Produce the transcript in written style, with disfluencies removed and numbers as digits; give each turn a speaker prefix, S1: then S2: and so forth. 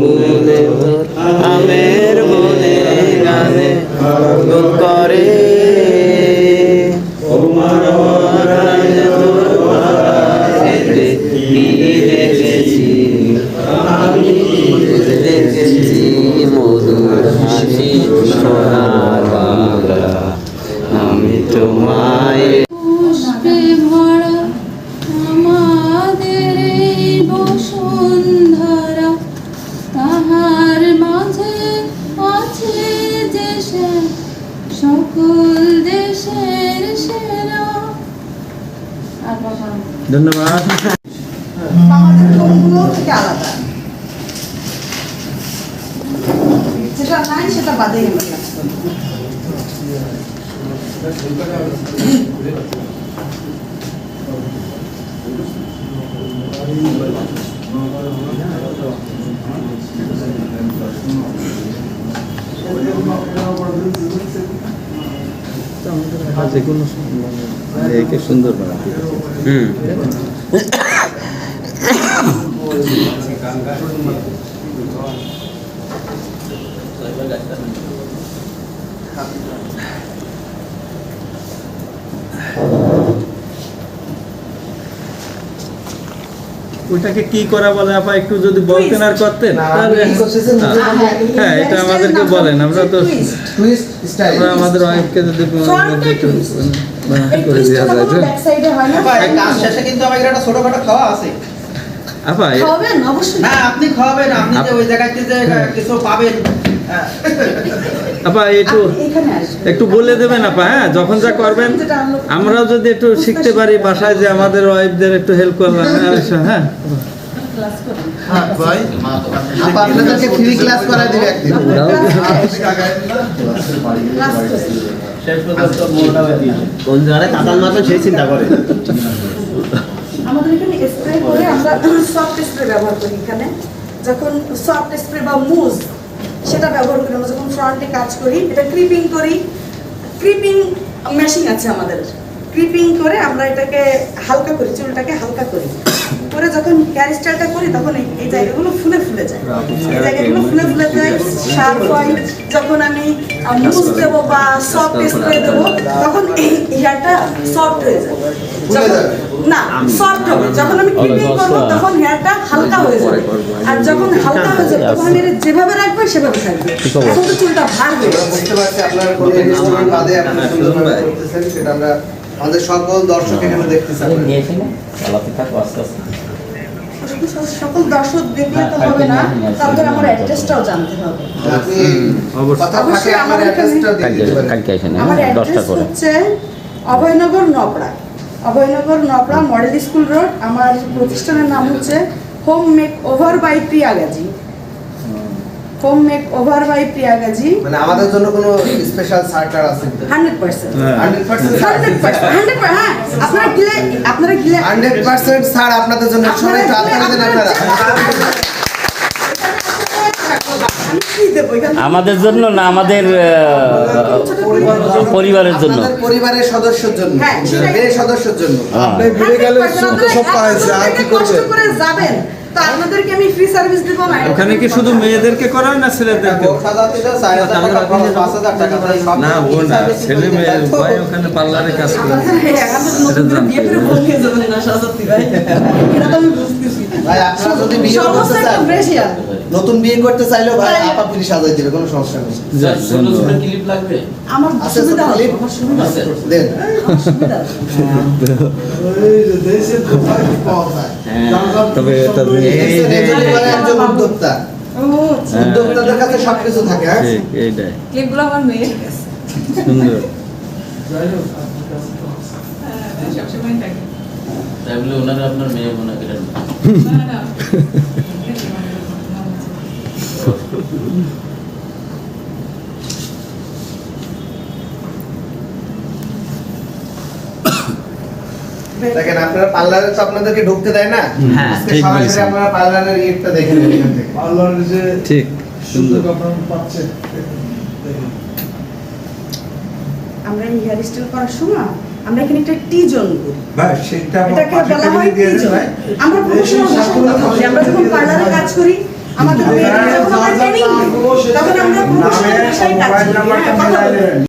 S1: ফুলে আমের বনে গানে গুন করে তোমার দেখেছি আমি দেখেছি মধুর হাসি সোনার বাংলা আমি তোমায়
S2: পুষ্পে ভরা আমাদের এই বসুন্ধরা তাহার মাঝে আছে যে সকল দেশের সেরা। আর বাবা
S3: ধন্যবাদ।
S4: আমাদের টোনগুলো থেকে আলাদা, যেটা নাই সেটা বাদেই আমরা কাজ করবো।
S3: যে কোনো একে সুন্দর বানাতে ওইটাকে কি করা বলে আপা একটু যদি বলতেন আর করতেন তাহলে হ্যাঁ এটা আমাদেরকে বলেন আমরা তো
S4: টুইস্ট স্টাইল
S3: আমরা আমাদের ওয়াইফকে যদি করে দেওয়া যায় তো
S4: ব্যাক সাইডে হয় না
S5: কাজ শেষে কিন্তু আমাদের একটা ছোটখাটো খাওয়া আছে।
S3: আপা
S4: খাওয়াবেন অবশ্যই
S5: না আপনি খাওয়াবেন, আপনি যে ওই জায়গাতে যে কিছু পাবেন।
S3: আপা একটু
S4: এখানে আসবে
S3: একটু বলে দেবেন আপা, হ্যাঁ যখন যা করবেন আমরাও যদি একটু শিখতে পারি বাসায় যে আমাদের ওয়াইফদের একটু হেল্প করবেন হ্যাঁ
S4: ক্লাস করুন।
S5: ভাই আপনাদেরকে ফ্রি ক্লাস করাই দিবে একদিন।
S4: ক্লাস করুন।
S5: কোন জায়গায় কাতাল মারবেন সেই চিন্তা করে।
S4: আমাদের এখানে স্প্রে করে আমরা সফট স্প্রে ব্যবহার করি। এখানে যখন সফট স্প্রে বা মুজ সেটা ব্যবহার করি আমরা যখন ফ্রন্টে কাজ করি, এটা ক্রিপিং করি। ক্রিপিং মেশিন আছে আমাদের, ক্রিপিং করে আমরা এটাকে হালকা করি, চুলটাকে হালকা করি করে যখন হেয়ার স্টাইলটা করি তখন এই জায়গাগুলো ফুলে ফুলে যায়, এই জায়গাগুলো ফুলে ফুলে যায়, শার্প হয়। যখন আমি মুজ দেবো বা সফট স্প্রে দেবো তখন এই হেয়ারটা সফট হয়ে যায়, না সফট হবে। যখন আমি ক্লিপিং করব তখন হেয়ারটা হালকা হয়ে যাবে, আর যখন হালকা হয়ে যাবে তখন আমি এটা যেভাবে রাখবো সেভাবে থাকবে। এখন তো চুলটা ভার হয়ে যাবে।
S6: বুঝতে পারছি আপনার কোনো ইনস্ট্রুমেন্ট বাদে আপনি সুন্দরভাবে করতেছেন, সেটা আমরা আমাদের সকল দর্শক এখানে দেখতেছি।
S4: সকল দর্শক দেখলে তো হবে না, তারপরে আমার অ্যাড্রেসটাও জানতে হবে।
S6: আপনি কথা ফাঁকে আমার অ্যাড্রেসটা দিয়ে দিতে পারেন।
S4: আমার অ্যাড্রেস হচ্ছে Abhaynagar Noapara, Abhaynagar Noapara model school road. আমার প্রতিষ্ঠানের নাম হচ্ছে home makeover by Priya Gazi. Home makeover by Priya Gazi.
S6: মানে আমাদের জন্য কোনো স্পেশাল সার্টার আছে
S4: 100%
S6: 100%
S4: হ্যাঁ, আপনারা গিলে
S6: 100% ছাড় আপনাদের জন্য। সবাই ক্লাব করে দেন আপনারা।
S1: আমাদের জন্য না, আমাদের পরিবারের জন্য,
S6: আপনাদের পরিবারের সদস্যের জন্য,
S4: হ্যাঁ,
S6: মেয়ে সদস্যের জন্য।
S3: আপনি ঘুরে গেলে তো সব পাওয়া যায় আর কি
S4: কষ্ট
S3: করবেন?
S4: করে যাবেন তো আপনাদেরকে আমি ফ্রি সার্ভিস দেব না।
S3: ওখানে কি শুধু মেয়েদেরকে করায় না ছেলেদেরকে?
S6: সাজাতে দাও 4000 টাকা খরচ, 5000 টাকা খরচ।
S3: না ও না, ছেলে মেয়ে ভাই ওখানে পার্লারে কাজ করে।
S4: নতুন করে বিয়ে করে বলকে যাবেন না সাজাতে ভাই, এটা তো আমি বুঝতেছি।
S6: ভাই আপনারা যদি বিয়ে করতে
S4: সমস্যা
S6: চান,
S4: একটু বেশি আর
S6: নতুন বিয়ে করতে চাইলেও ভাই আপা ফ্রি সাজাই দিবে, কোনো সমস্যা নেই।
S5: ক্লিপ লাগবে।
S4: আমার
S6: আছে
S4: সুবিধা
S6: তো
S4: হবে,
S6: clip?
S4: আমার সুবিধা হবে,
S6: দেন।
S4: আমার সুবিধা হবে।
S3: তবে এটা
S6: একজন বলে একজন উদ্যোক্তা,
S4: ও আচ্ছা।
S6: উদ্যোক্তাদের কাছে সবকিছু থাকে। হ্যাঁ
S3: ঠিক এইটাই
S4: ক্লিপগুলো আমার মেয়ের কাছে
S3: সুন্দর।
S4: সবসময় থাকে।
S5: তাই বলে ওনারা আপনার মেয়ে বোনা কেটেন না।
S4: না
S6: দেখেন আপনারা পার্লারে তো আপনাদেরকে ঢুকতে দেয় না।
S3: হ্যাঁ,
S6: আজকে
S3: ঠিক
S6: সরাসরি
S3: বলেছেন।
S6: আপনারা পার্লারের ইয়েটা দেখে নেন এখান থেকে।
S7: পার্লারে যে
S3: ঠিক সুন্দর।
S7: সুযোগ আপনারা পাচ্ছেন
S4: আমরা এই হেয়ার স্টাইল করার সময় আমরা এখানে একটা টি জোন করি,
S7: ভাই সেটা
S4: এটাকে বলা হয় টি জোন। আমরা প্রফেশনাল ভাষায় কথা বলি। আমরা যখন পার্লারে কাজ করি আমাদের যখন আমরা ট্রেনিং তখন আমরা প্রফেশনাল বিষয়ে কাজ করি, হ্যাঁ, কথা বলি।